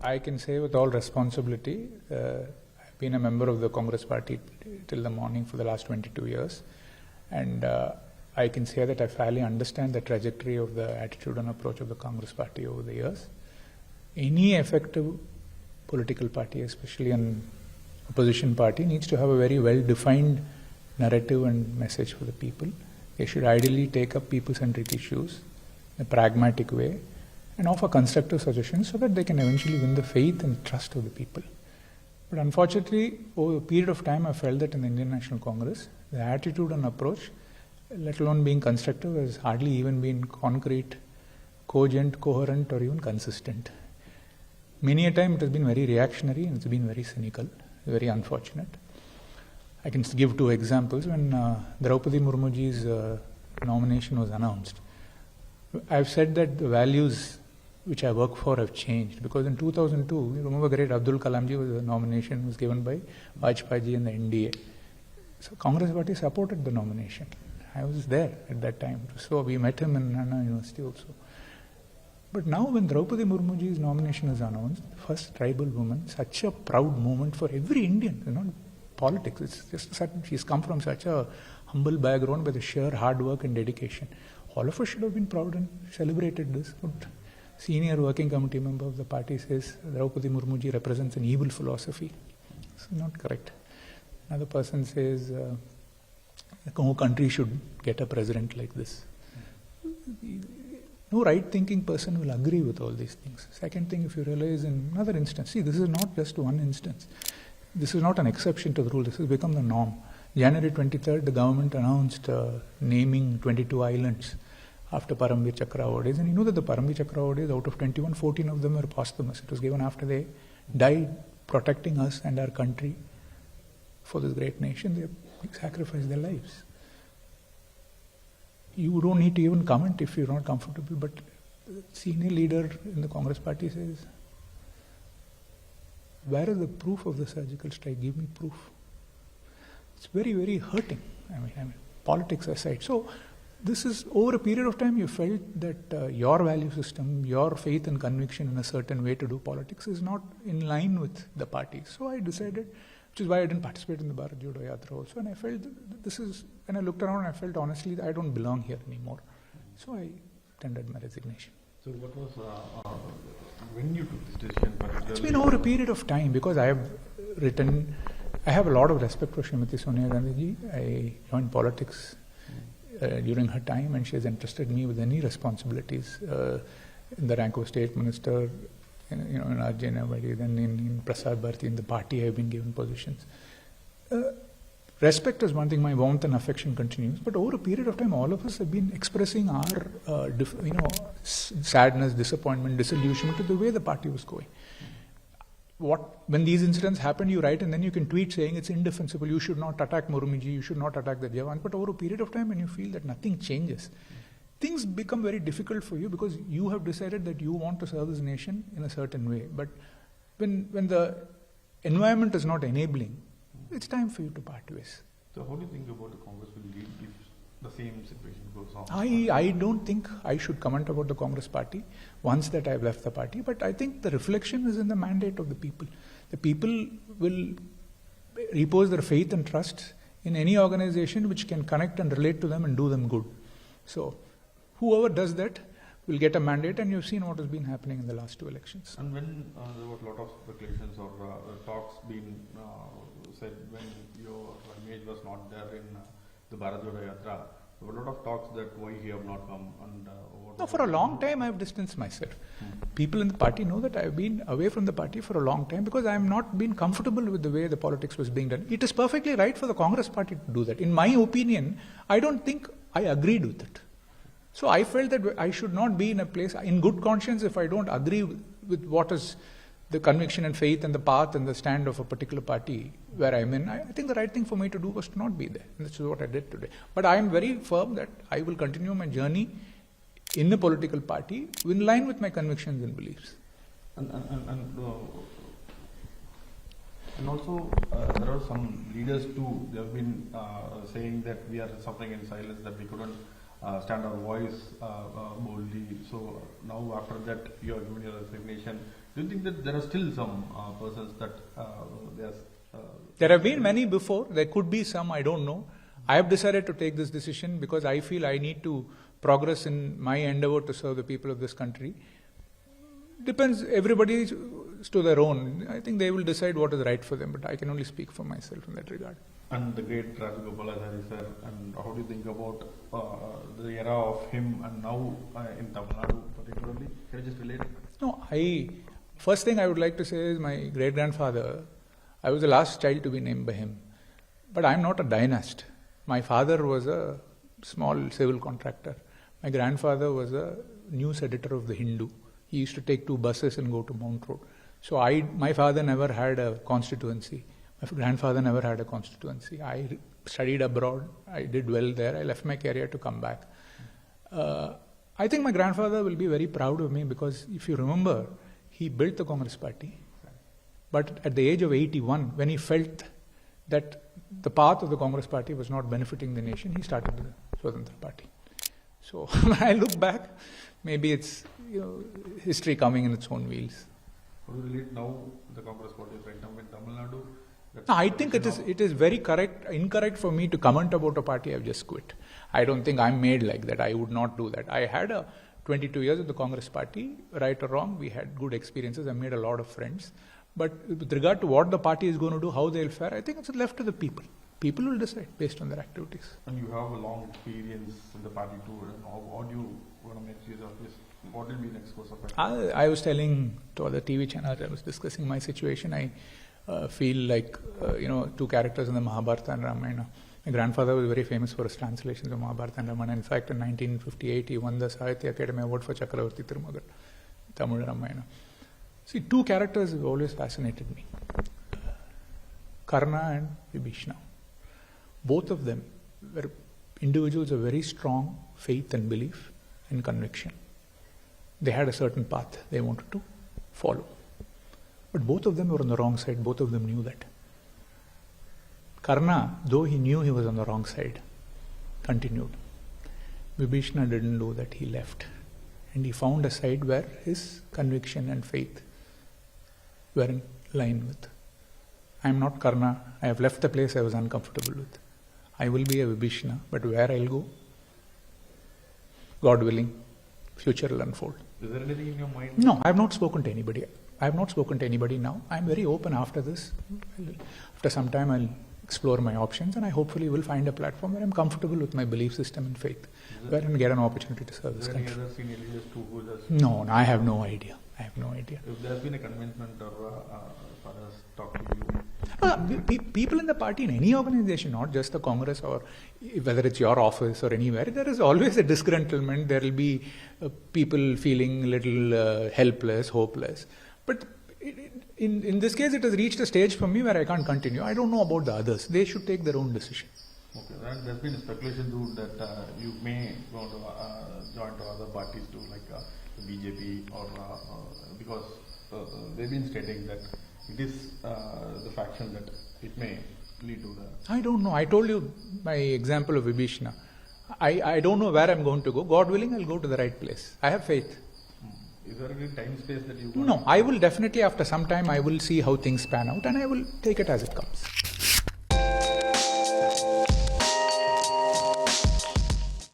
I can say with all responsibility, I've been a member of the Congress party till the morning for the last 22 years. And I can say that I fairly understand the trajectory of the attitude and approach of the Congress party over the years. Any effective political party, especially an opposition party, needs to have a very well-defined narrative and message for the people. They should ideally take up people-centric issues in a pragmatic way and offer constructive suggestions so that they can eventually win the faith and trust of the people. But unfortunately, over a period of time, I felt that in the Indian National Congress, the attitude and approach, let alone being constructive, has hardly even been concrete, cogent, coherent, or even consistent. Many a time it has been very reactionary and it's been very cynical, very unfortunate. I can give two examples. When Draupadi Murmuji's nomination was announced, I've said that the values which I work for have changed, because in 2002, you remember great Abdul Kalamji was the nomination was given by Vajpayee and the NDA. So Congress party supported the nomination. I was there at that time. So we met him in Anna University also. But now when Draupadi Murmuji's nomination is announced, first tribal woman, such a proud moment for every Indian, not politics. It's just she's come from such a humble background with a sheer hard work and dedication. All of us should have been proud and celebrated this. But senior working committee member of the party says Draupadi Murmuji represents an evil philosophy. It's not correct. Another person says no country should get a president like this. No right-thinking person will agree with all these things. Second thing, if you realize in another instance, see, this is not just one instance. This is not an exception to the rule. This has become the norm. January 23rd, the government announced naming 22 islands after Paramveer Chakra awardees. And you know that the Paramveer Chakra awardees, out of 21, 14 of them were posthumous. It was given after they died protecting us and our country for this great nation. They sacrificed their lives. You don't need to even comment if you're not comfortable, but the senior leader in the Congress party says, where is the proof of the surgical strike? Give me proof. It's very, very hurting. I mean, politics aside. So this is, over a period of time, you felt that your value system, your faith and conviction in a certain way to do politics is not in line with the party. So I decided, which is why I didn't participate in the Bharat Jodo Yatra also. And I felt this is, when I looked around, I felt honestly that I don't belong here anymore. So I tendered my resignation. So what was, when you took this decision particularly? It's been over a period of time, because I have a lot of respect for Srimati Sonia Gandhi ji. I joined politics during her time, and she has entrusted me with any responsibilities in the rank of state minister, in RJ, then in Prasar Bharati, in the party I have been given positions. Respect is one thing, my warmth and affection continues, but over a period of time all of us have been expressing our sadness, disappointment, disillusionment to the way the party was going. When these incidents happen, you write and then you can tweet saying it's indefensible, you should not attack Murmiji, you should not attack the Jawans, but over a period of time when you feel that nothing changes, things become very difficult for you, because you have decided that you want to serve this nation in a certain way. But when the environment is not enabling, it's time for you to part ways. So how do you think about the Congress will lead if the same situation goes on? I don't think I should comment about the Congress party once that I've left the party, but I think the reflection is in the mandate of the people. The people will repose their faith and trust in any organization which can connect and relate to them and do them good. So whoever does that will get a mandate, and you've seen what has been happening in the last two elections. And when there were a lot of speculations or talks being said when your image was not there in the Bharat Jodo Yatra, there were a lot of talks that why he have not come. And no, for a long time I have distanced myself. People in the party know that I have been away from the party for a long time, because I have not been comfortable with the way the politics was being done. It is perfectly right for the Congress party to do that. In my opinion, I don't think I agreed with it. So I felt that I should not be in a place, in good conscience, if I don't agree with what is the conviction and faith and the path and the stand of a particular party where I'm in. I think the right thing for me to do was to not be there. And this is what I did today. But I am very firm that I will continue my journey in a political party in line with my convictions and beliefs. And also there are some leaders too, they have been saying that we are suffering in silence, that we couldn't stand our voice boldly. So now after that you are given your resignation, Do you think that there are still some persons that There have been many before. There could be some, I don't know. I have decided to take this decision because I feel I need to progress in my endeavor to serve the people of this country. Depends, everybody is to their own. I think they will decide what is right for them, but I can only speak for myself in that regard. And the great Rajagopalachari sir, and how do you think about the era of him and now in Tamil Nadu particularly? Can you just relate? No, first thing I would like to say is my great-grandfather, I was the last child to be named by him. But I'm not a dynast. My father was a small civil contractor. My grandfather was a news editor of the Hindu. He used to take 2 buses and go to Mount Road. So my father never had a constituency. My grandfather never had a constituency. I studied abroad. I did well there. I left my career to come back. I think my grandfather will be very proud of me because if you remember, he built the Congress party. But at the age of 81, when he felt that the path of the Congress party was not benefiting the nation, he started the Swatantra party. So when I look back, maybe it's history coming in its own wheels. How do you relate now the Congress party right now in Tamil Nadu? No, I think it is very incorrect for me to comment about a party I've just quit. I don't think I'm made like that. I would not do that. I had 22 years of the Congress party, right or wrong. We had good experiences. I made a lot of friends. But with regard to what the party is going to do, how they'll fare, I think it's left to the people. People will decide based on their activities. And you have a long experience in the party too. And how do you want to make use of this? What will be the next course of action? I was telling to other TV channels, I was discussing my situation. I feel like, 2 characters in the Mahabharata and Ramayana. My grandfather was very famous for his translations of Mahabharata and Ramayana. In fact, in 1958, he won the Sahitya Academy Award for Chakravarti Thirumagal, Tamil Ramayana. See, 2 characters have always fascinated me. Karna and Vibhishana. Both of them were individuals of very strong faith and belief and conviction. They had a certain path they wanted to follow. But both of them were on the wrong side. Both of them knew that. Karna, though he knew he was on the wrong side, continued. Vibhishana didn't know that, he left. And he found a side where his conviction and faith were in line with. I am not Karna. I have left the place I was uncomfortable with. I will be a Vibhishana, but where I'll go, God willing, future will unfold. Is there anything in your mind? No, I have not spoken to anybody. I have not spoken to anybody now. I am very open after this. After some time, I'll explore my options and I hopefully will find a platform where I'm comfortable with my belief system and faith, where I can get an opportunity to serve this country. Is there any other senior leaders too who just... No, I have no idea. I have no idea. If there has been a convincement or for us talk to you? People in the party, in any organization, not just the Congress or whether it's your office or anywhere, there is always a disgruntlement. There will be people feeling a little helpless, hopeless. But in this case, it has reached a stage for me where I can't continue. I don't know about the others. They should take their own decision. Okay, and there's been a speculation too that you may want to join to other parties too, like BJP or because they've been stating that it is the faction that it may lead to the... I don't know. I told you my example of Vibhishana. I don't know where I'm going to go. God willing, I'll go to the right place. I have faith. Is there any time space that you... No, I will definitely, after some time, I will see how things pan out and I will take it as it comes.